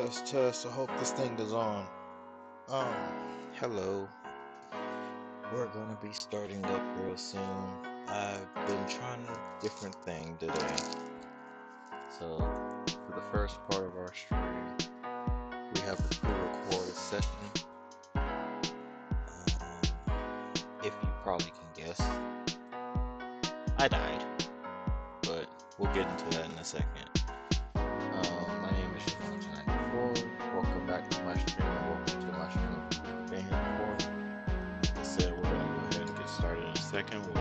Test, test. I hope this thing is on. Um, Hello. We're gonna be starting up real soon. I've been trying a different thing today. So, for the first part of our stream, we have a pre-recorded session. If you probably can guess, I died, but we'll get into that in a second. My name is Siobhan94. Welcome back to my stream, and welcome to my stream if you've never been here before. Like I said, we're gonna go ahead and get started in a second with a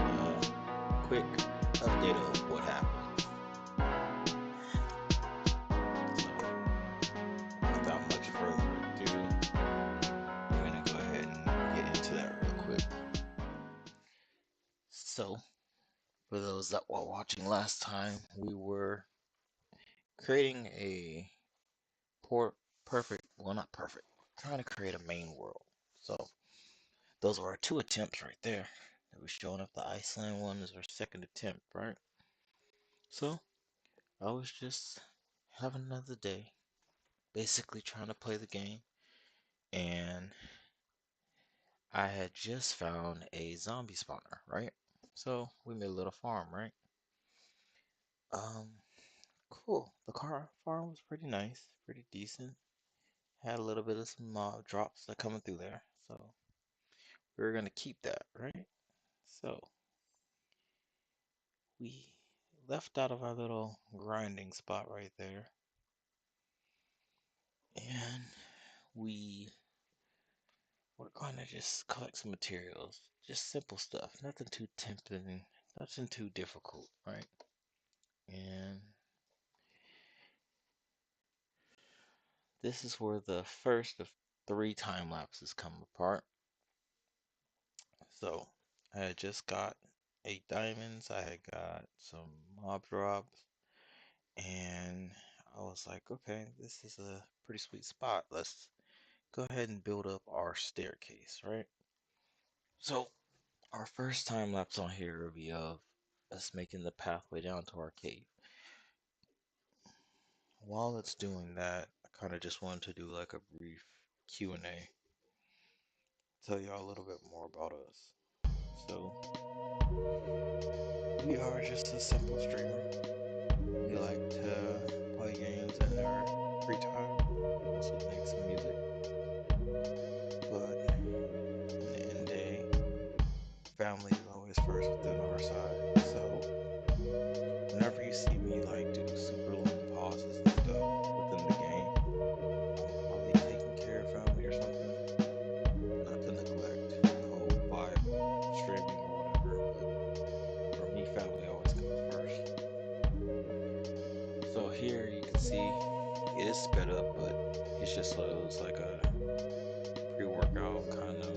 quick update of what happened. So, without much further ado, we're gonna go ahead and get into that real quick. So, for those that were watching last time, we were creating a well, not perfect, trying to create a main world. So, those were our two attempts right there. It was showing up the Iceland one as our second attempt, right? So, I was just having another day, basically trying to play the game, and I had just found a zombie spawner, right? So we made a little farm, right? Um, cool. The car farm was pretty nice, pretty decent. Had a little bit of some mob drops that coming through there, so we were gonna keep that, right? So we left out of our little grinding spot right there, and we we're gonna just collect some materials. Just simple stuff. Nothing too tempting, nothing too difficult, right? And this is where the first of three time lapses come apart. So I had just got 8 diamonds, I had got some mob drops, and I was like, okay, this is a pretty sweet spot. Let's go ahead and build up our staircase, right? So our first time lapse on here will be of us making the pathway down to our cave. While it's doing that, I kind of just wanted to do like a brief Q&A, tell y'all a little bit more about us. So, we are just a simple streamer. We like to play games in our free time, also make some music. But in the end day, family is always first within our side. So, whenever you see me like do super long pauses and stuff within the game, I'm probably taking care of family or something. Not to neglect the whole vibe of streaming or whatever, but for me, family always comes first. So here you can see it is sped up, but it's just like a pre-workout kind of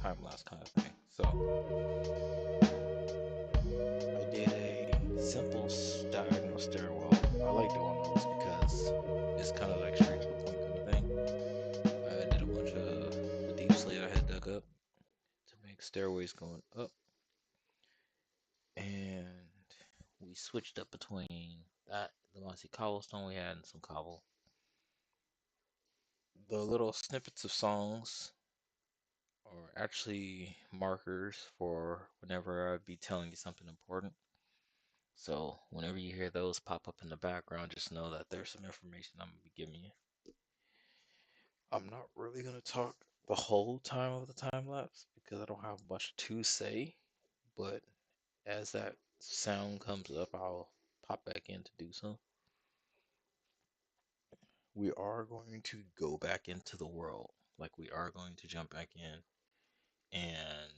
time lapse kind of thing. So I did a simple diagonal stairwell. I like doing those because it's kind of like straight to the point kind of thing. I did a bunch of the deep slate I had dug up to make stairways going up, and we switched up between that, the mossy cobblestone we had, and some cobble. The little snippets of songs are actually markers for whenever I'd be telling you something important. So whenever you hear those pop up in the background, just know that there's some information I'm gonna be giving you. I'm not really gonna talk the whole time of the time lapse because I don't have much to say, but as that sound comes up, I'll pop back in to do so. We are going to go back into the world. Like we are going to jump back in and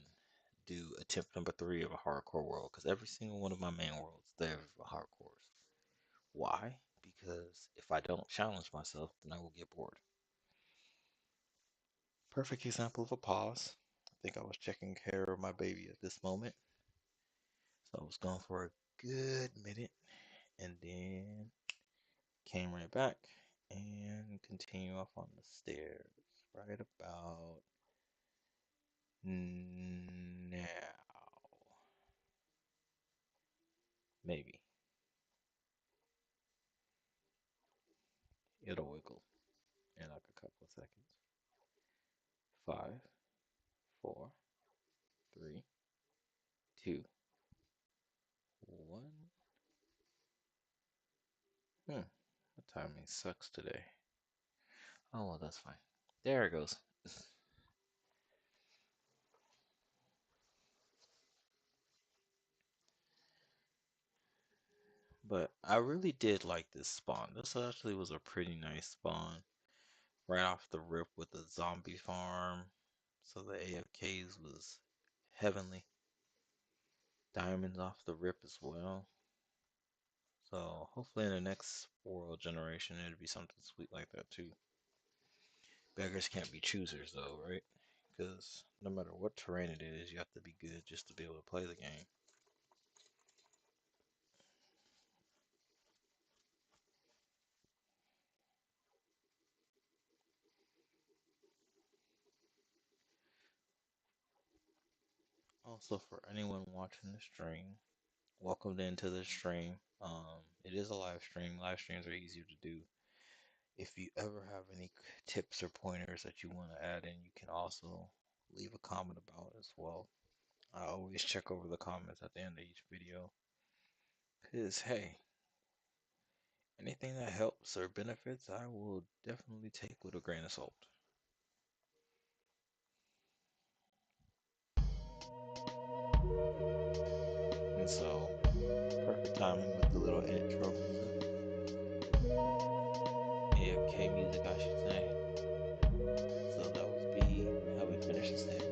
do attempt number 3 of a hardcore world because every single one of my main worlds there are hardcores. Why? Because if I don't challenge myself, then I will get bored. Perfect example of a pause. I think I was checking care of my baby at this moment. So I was gone for a good minute and then came right back and continue off on the stairs right about now. Maybe. It'll wiggle in like a couple of seconds. 5, 4, 3, 2, 1. My timing sucks today. Oh well, that's fine. There it goes. But I really did like this spawn. This actually was a pretty nice spawn. Right off the rip with the zombie farm. So the AFKs was heavenly. Diamonds off the rip as well. So hopefully in the next world generation it'll be something sweet like that too. Beggars can't be choosers though, right? Because no matter what terrain it is, you have to be good just to be able to play the game. Also, for anyone watching the stream, welcome into the stream. It is a live stream. Live streams are easier to do. If you ever have any tips or pointers that you want to add in, you can also leave a comment about as well. I always check over the comments at the end of each video. Because, hey, anything that helps or benefits, I will definitely take with a grain of salt. And so, perfect timing with the little intro music. AFK music, I should say. So that was B, how we finish the stage.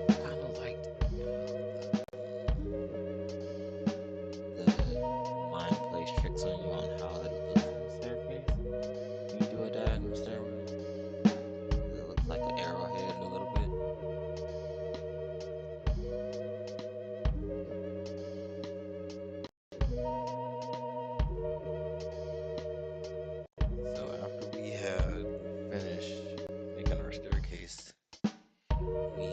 Kind of liked the mind plays tricks on you on how it looks in the staircase. When you do a diagonal stairway, it looks like an arrowhead a little bit. So after we had finished making our staircase, we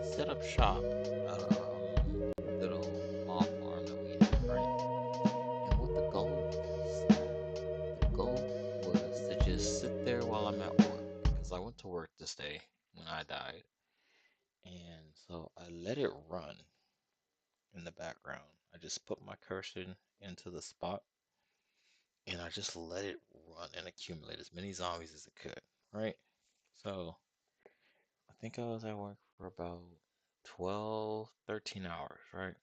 set up shop at our little mall farm that we have, right? And what the goal was to just sit there while I'm at work, because I went to work this day when I died. And so I let it run in the background. I just put my cursor into the spot and I just let it run and accumulate as many zombies as it could, right? So I think I was at work for about 12, 13 hours, right?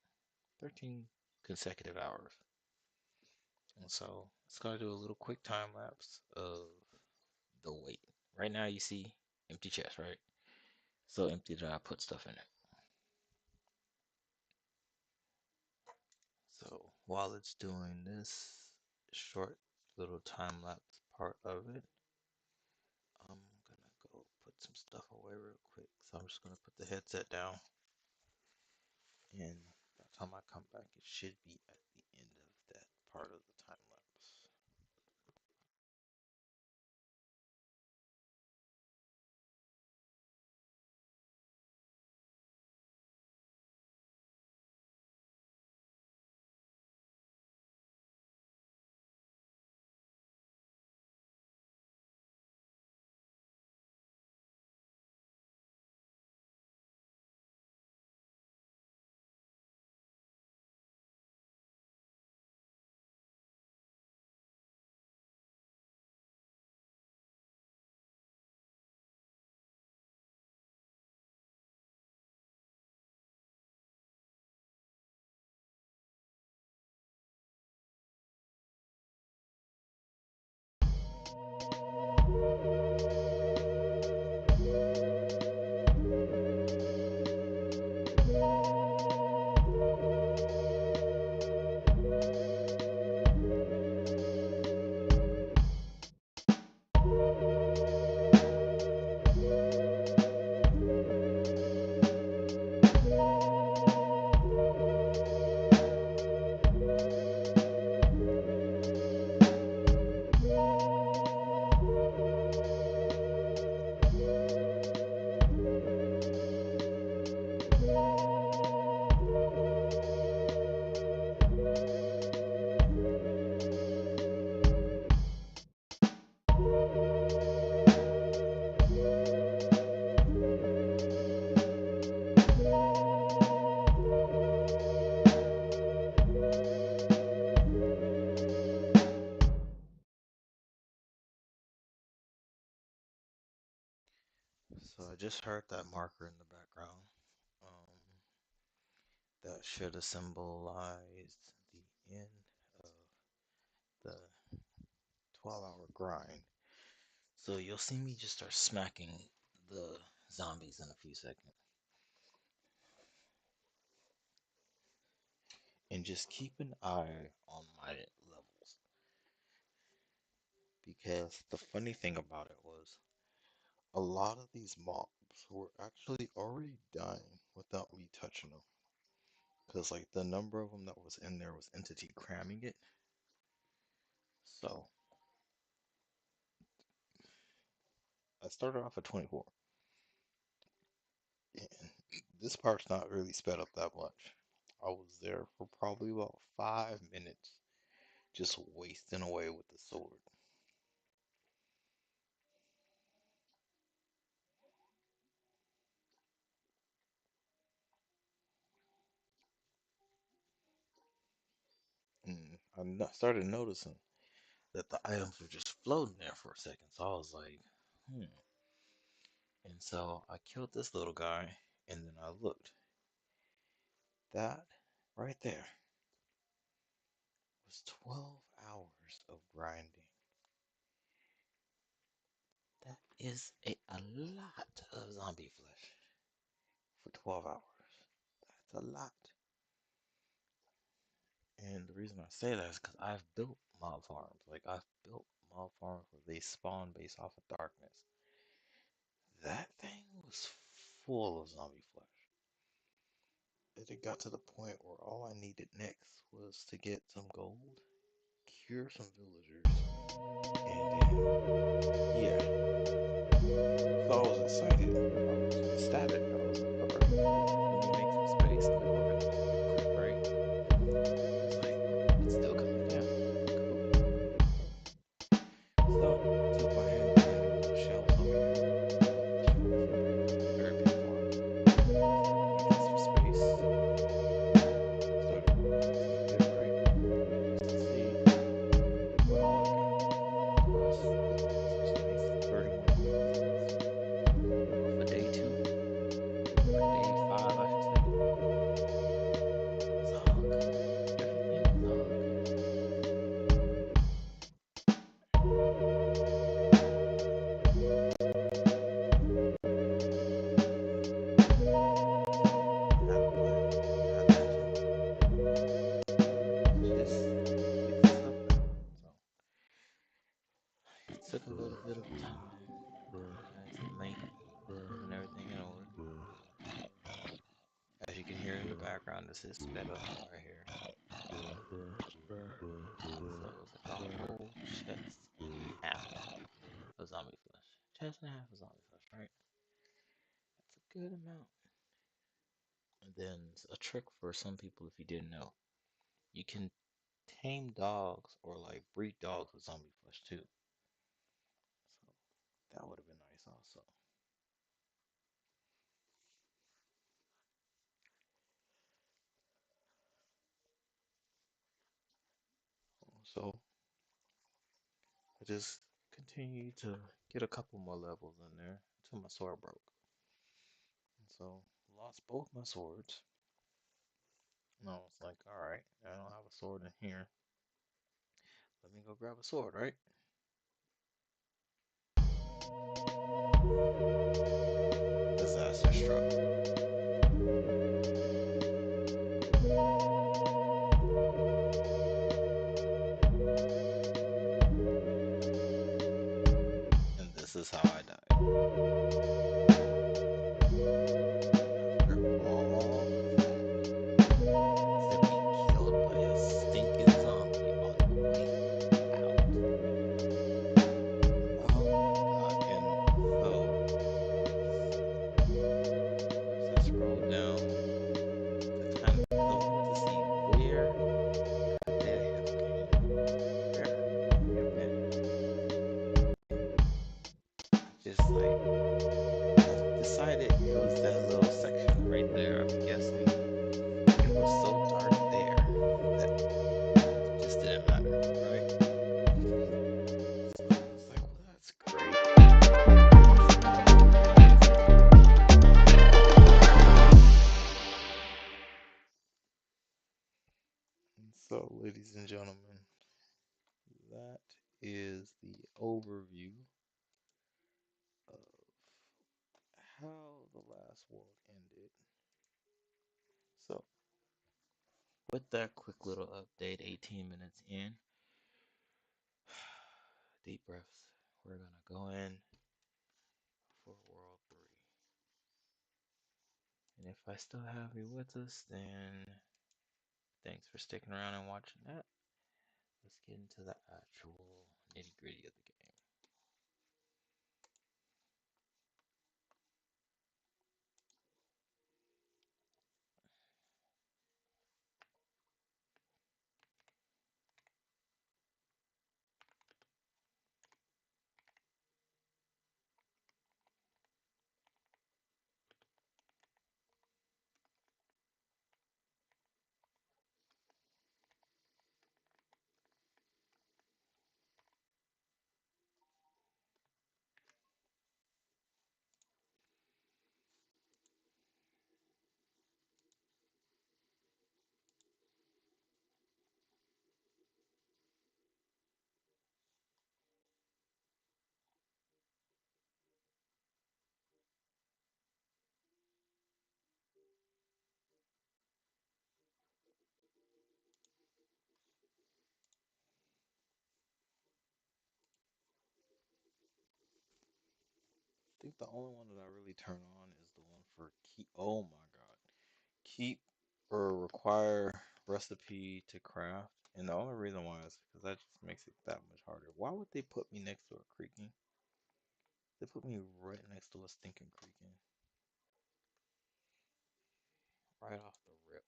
13 consecutive hours. And so let's go do a little quick time lapse of the wait. Right now you see empty chest, right? So empty that I put stuff in it. So while it's doing this short little time lapse part of it, I'm gonna go put some stuff away real quick. So I'm just gonna put the headset down, and by the time I come back, it should be at the end of that part of the time lapse. I just heard that marker in the background. Um, that should have symbolized the end of the 12-hour grind. So you'll see me just start smacking the zombies in a few seconds. And just keep an eye on my levels. Because the funny thing about it was, a lot of these mobs were actually already dying without me touching them. Because, like, the number of them that was in there was entity cramming it. So, I started off at 24. And this part's not really sped up that much. I was there for probably about 5 minutes, just wasting away with the sword. And started noticing that the items were just floating there for a second. So I was like, hmm. And so I killed this little guy, and then I looked. That right there was 12 hours of grinding. That is a lot of zombie flesh for 12 hours. That's a lot. And the reason I say that is because I've built mob farms. Like, I've built mob farms where they spawn based off of darkness. That thing was full of zombie flesh. It got to the point where all I needed next was to get some gold, cure some villagers, and then, yeah. So I was excited. I was ecstatic. I was like, alright, let me make some space in the organizer real quick, right? It's like, oh, it's still coming down. Cool. So, took my hand down in little shelves over here. Shelves, very big farm. Started making some space. Started working up there, right? Just to see what all I got. Plus, some space, 31 coins. For day 2, or day 5, I should say. Zog. Everything Zog. So, had a plan, had that gem. Just fix this up now. So, it took a little bit of time. Got into the maintenance, putting everything in order. As you can hear in the background, this is sped up right here. So it's like a whole chest and a half of zombie flesh. Chest and a half of zombie flesh, right? That's a good amount. And then a trick for some people, if you didn't know, you can tame dogs or like breed dogs with zombie flesh too. So that would have been nice also. So I just continued to get a couple more levels in there until my sword broke. And so lost both my swords. And I was like, alright, I don't have a sword in here. Let me go grab a sword, right? Disaster struck. And this is how I died. After all of that, to be killed by a stinking zombie on the way out. Oh my god. And so ladies and gentlemen, that is the overview of how the last world ended. So, with that quick little update, 18 minutes in, deep breaths. We're gonna go in for World 3. And if I still have you with us, then thanks for sticking around and watching that. Let's get into the actual nitty gritty of the game. I think the only one that I really turn on is the one for keep. Oh my god. Keep or require recipe to craft. And the only reason why is because that just makes it that much harder. Why would they put me next to a creaking? They put me right next to a stinking creaking. Right off the rip.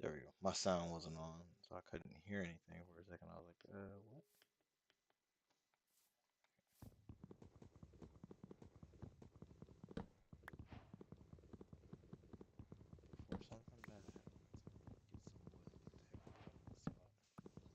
There we go. My sound wasn't on, so I couldn't hear anything for a second. I was like, what? Before something bad happens, get some wood to put the heck out of this spot.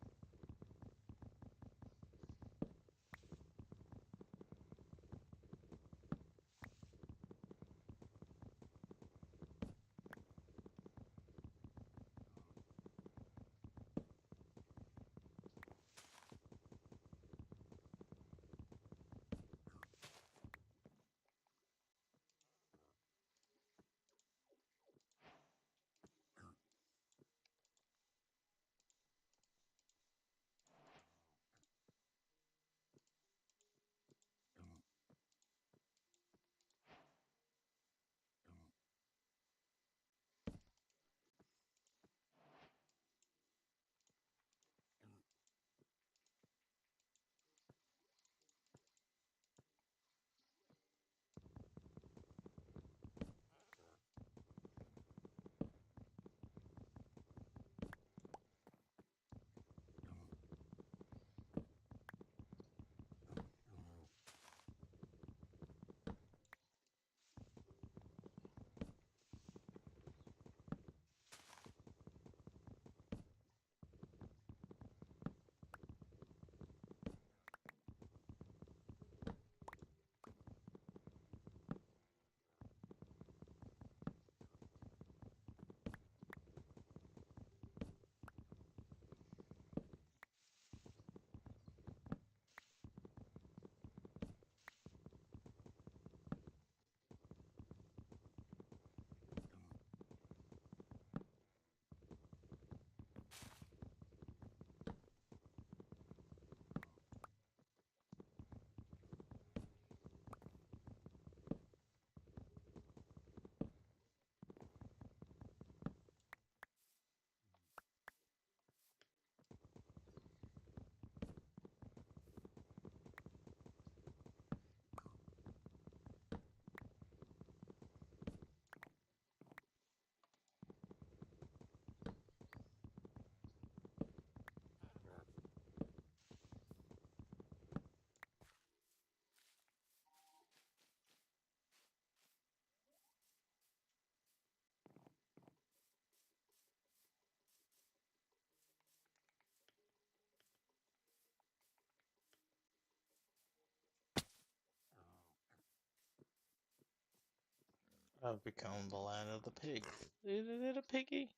I've become the land of the pigs. Little piggy.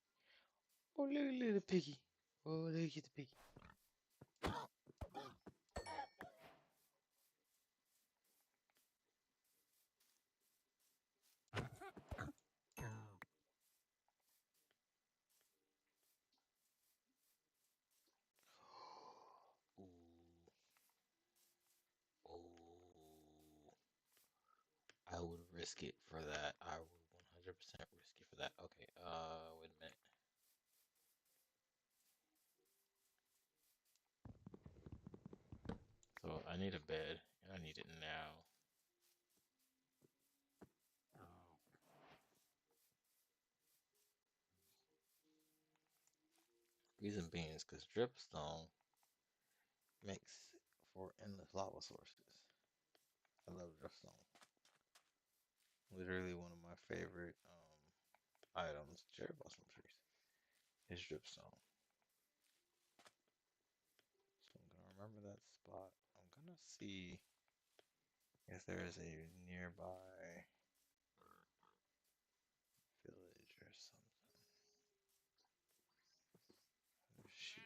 Oh, little piggy. Oh, look at the piggy. Ooh. Oh. I would risk it for that. I would 100% risk it for that. Okay, wait a minute. So I need a bed, and I need it now. Oh. Reason being is because dripstone makes for endless lava sources. I love dripstone. Literally one of my favorite items, cherry blossom trees, is dripstone. So I'm gonna remember that spot. I'm gonna see if there is a nearby village or something. Oh, sheep.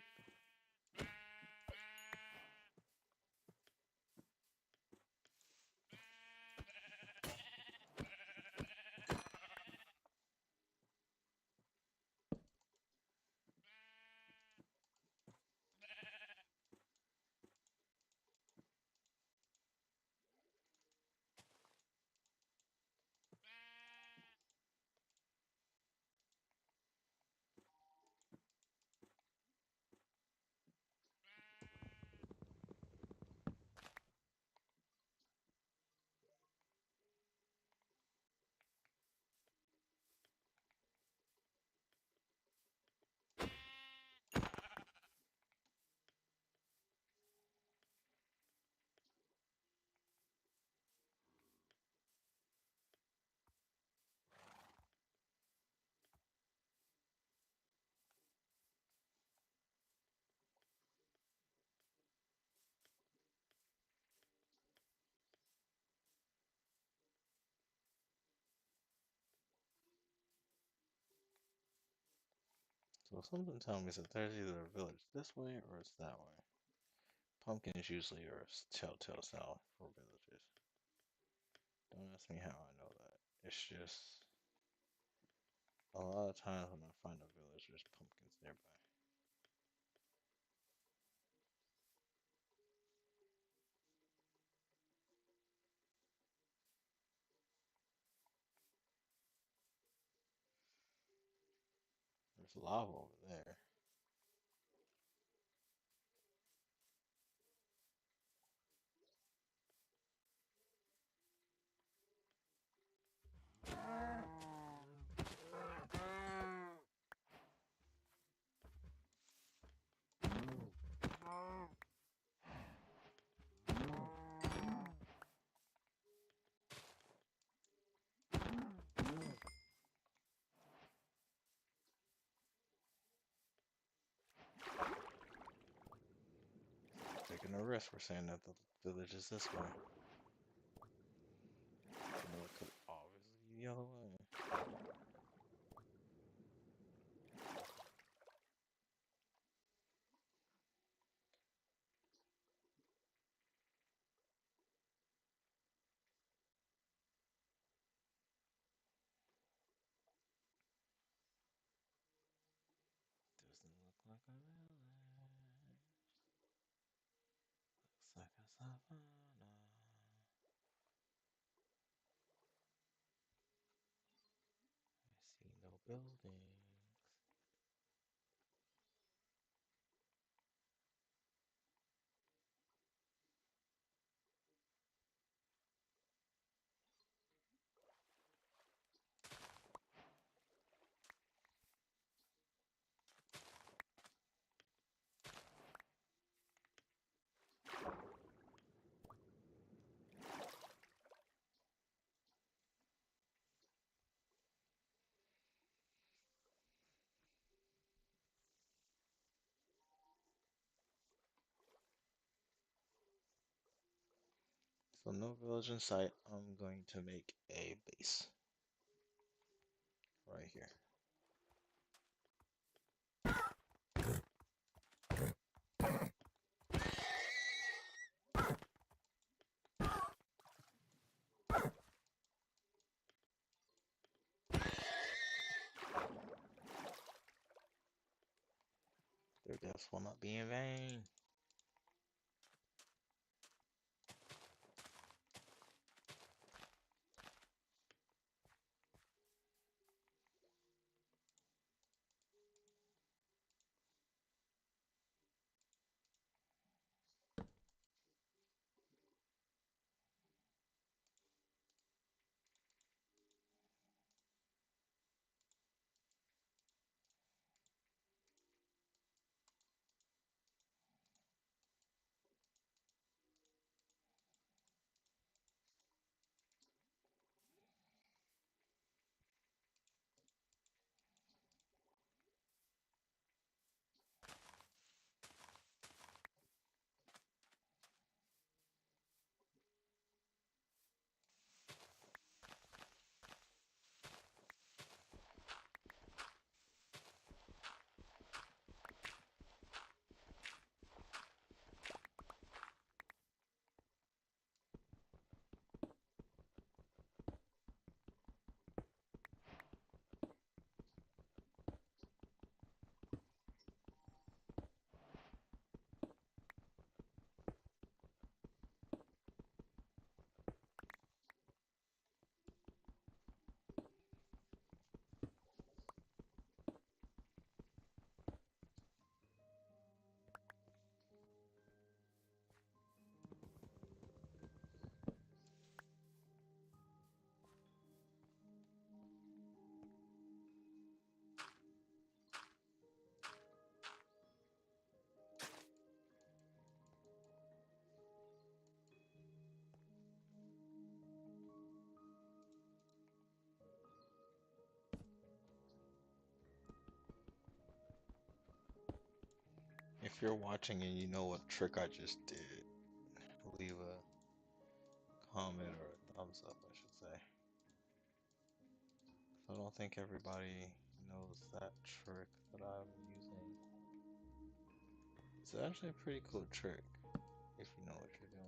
So something telling me that there's either a village this way or it's that way. Pumpkins usually are a telltale sign for villages. Don't ask me how I know that. It's just a lot of times when I find a village, there's pumpkins nearby. There's lava over there. Taking a risk. We're saying that the village is this way. You know, it could obviously be the other way. Doesn't look like a village. Looks like a savannah. I see no buildings. So no village in sight. I'm going to make a base. right here. Their deaths will not be in vain. If you're watching and you know what trick I just did, leave a comment or a thumbs up, I should say. I don't think everybody knows that trick that I'm using. It's actually a pretty cool trick if you know what you're doing.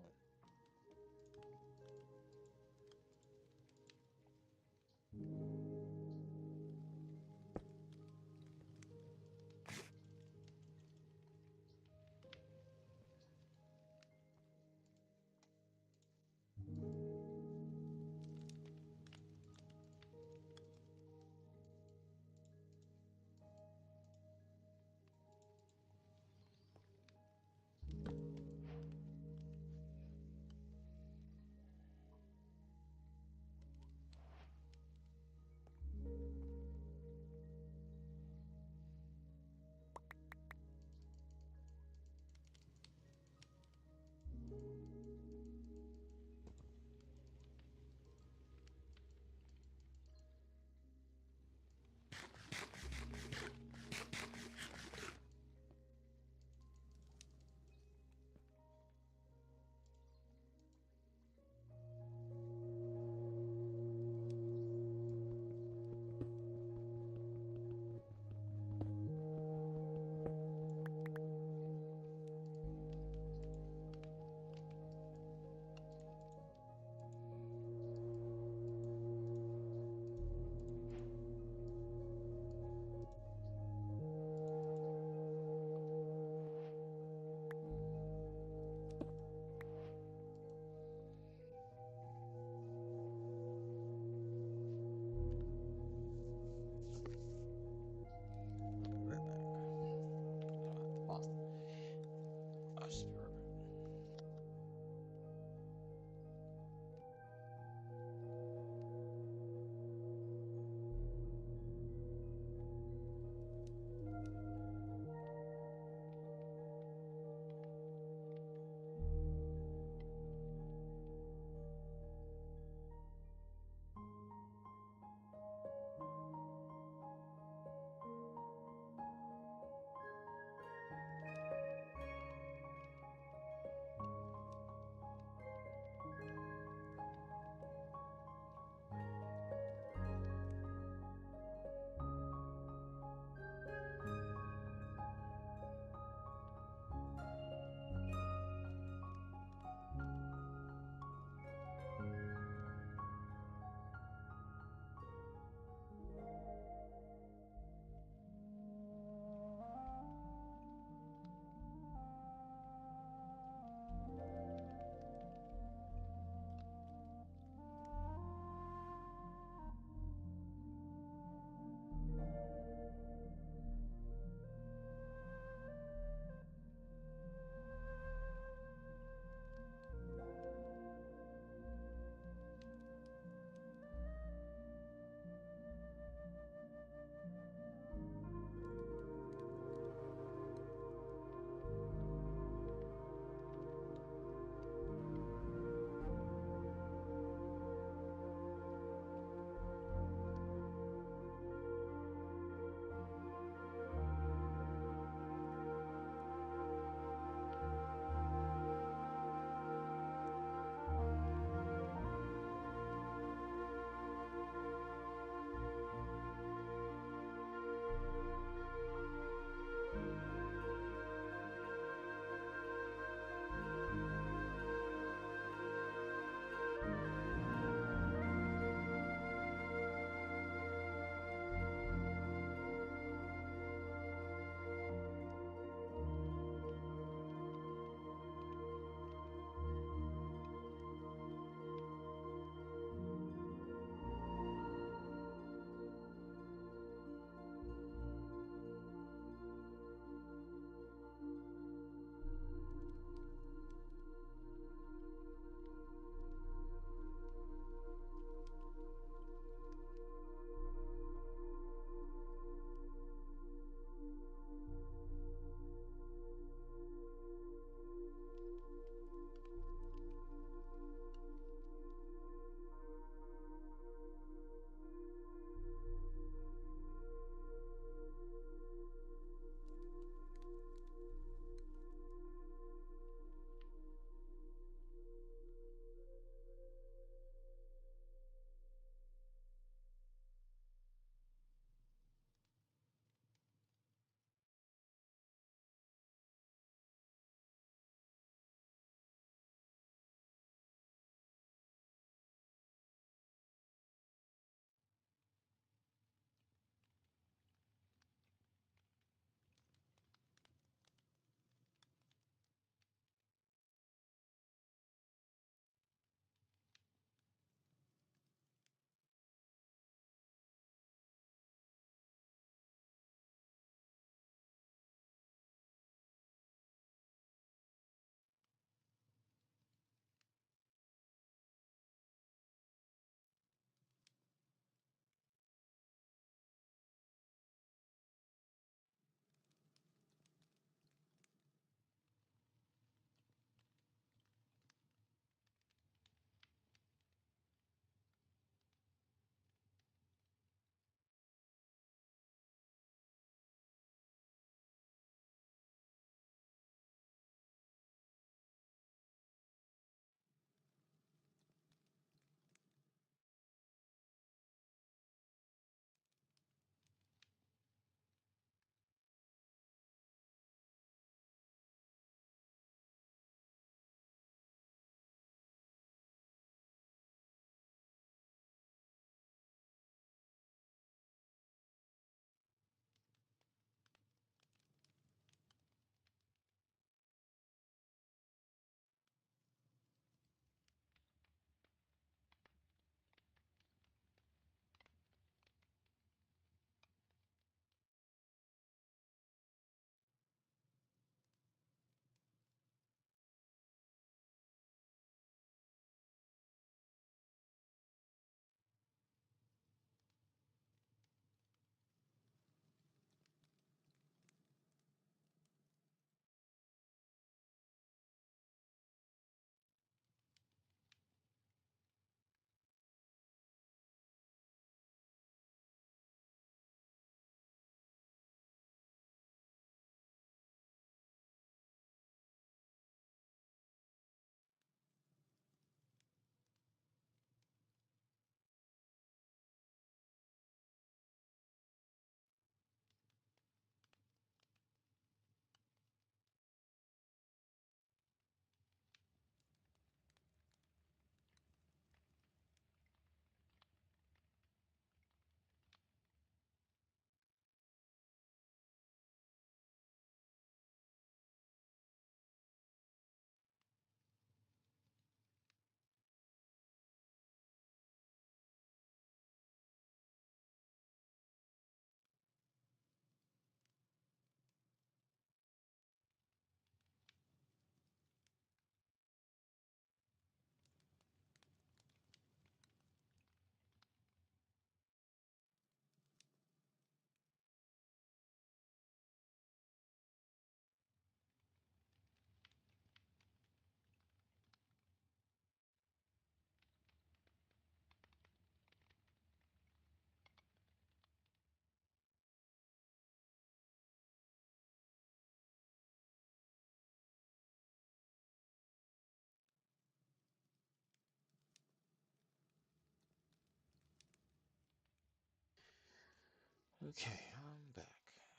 Okay, I'm back.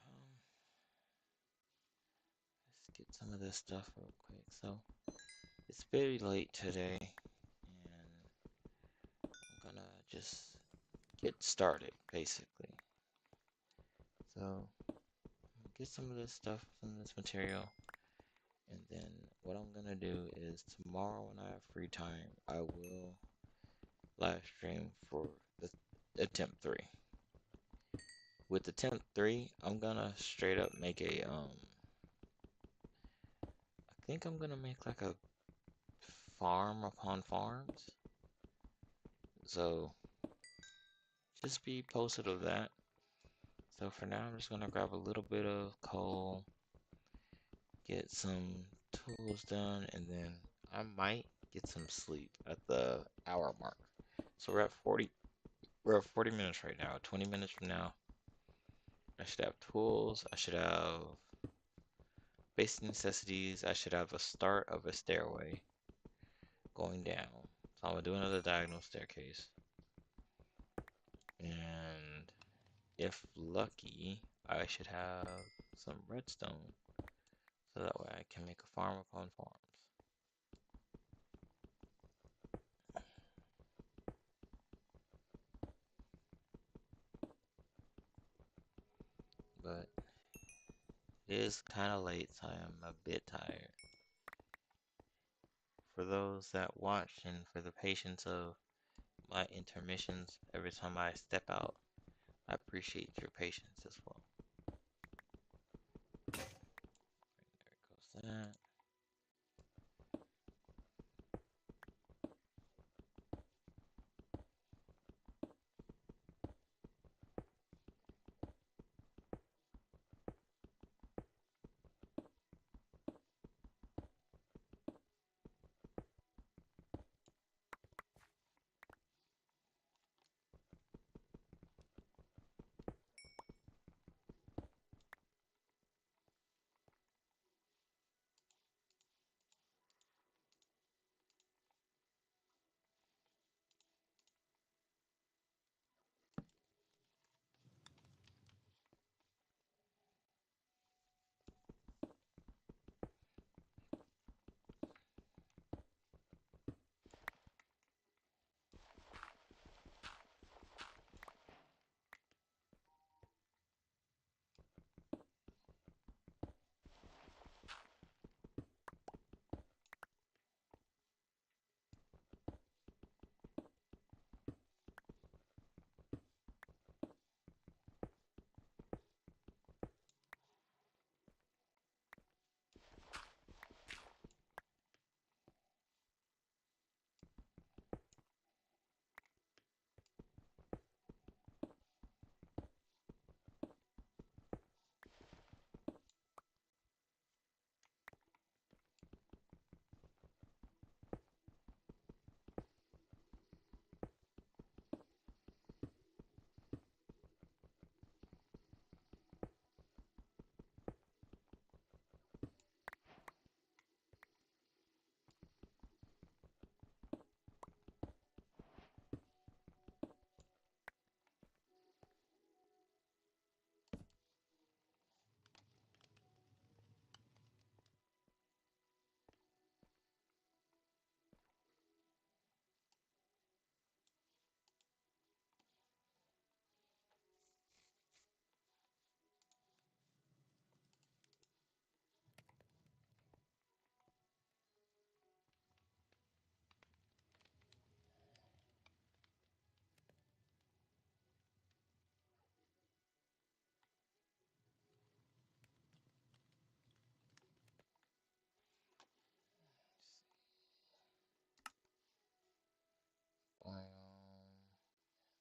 Um, let's get some of this stuff real quick. So, it's very late today, and I'm gonna just get started, basically. So, get some of this stuff, some of this material, and then what I'm gonna do is tomorrow when I have free time, I will live stream for the attempt 3. With attempt 3, I'm gonna straight up make a I think I'm gonna make like a farm upon farms. So just be posted of that. So for now, I'm just gonna grab a little bit of coal, get some tools done, and then I might get some sleep at the hour mark. So we're at 40 minutes right now. 20 minutes from now, I should have tools. I should have basic necessities. I should have a start of a stairway going down. So I'm gonna do another diagonal staircase. And if lucky, I should have some redstone. So that way I can make a farm upon farms. But it is kind of late, so I am a bit tired. For those that watch and for the patience of my intermissions every time I step out, I appreciate your patience as well. There goes that.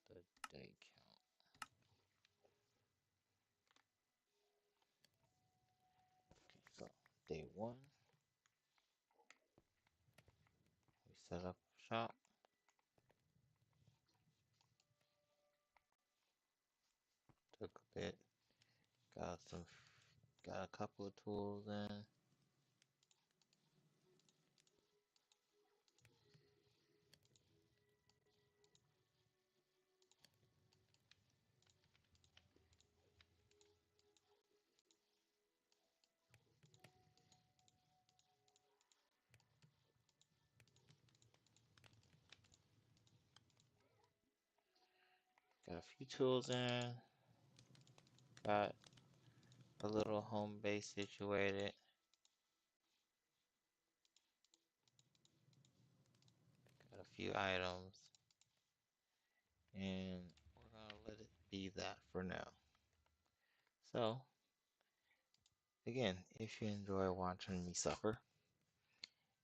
The day count. Okay, so day 1, we set up shop. Took a bit. Got a couple of tools in. Got a few tools in. Got a little home base situated. Got a few items. And we're gonna let it be that for now. So, again, if you enjoy watching me suffer,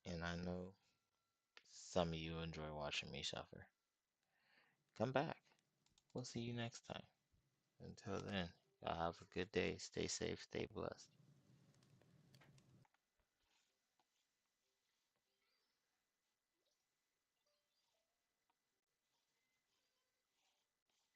and I know some of you enjoy watching me suffer, come back. We'll see you next time. Until then, y'all have a good day. Stay safe, stay blessed.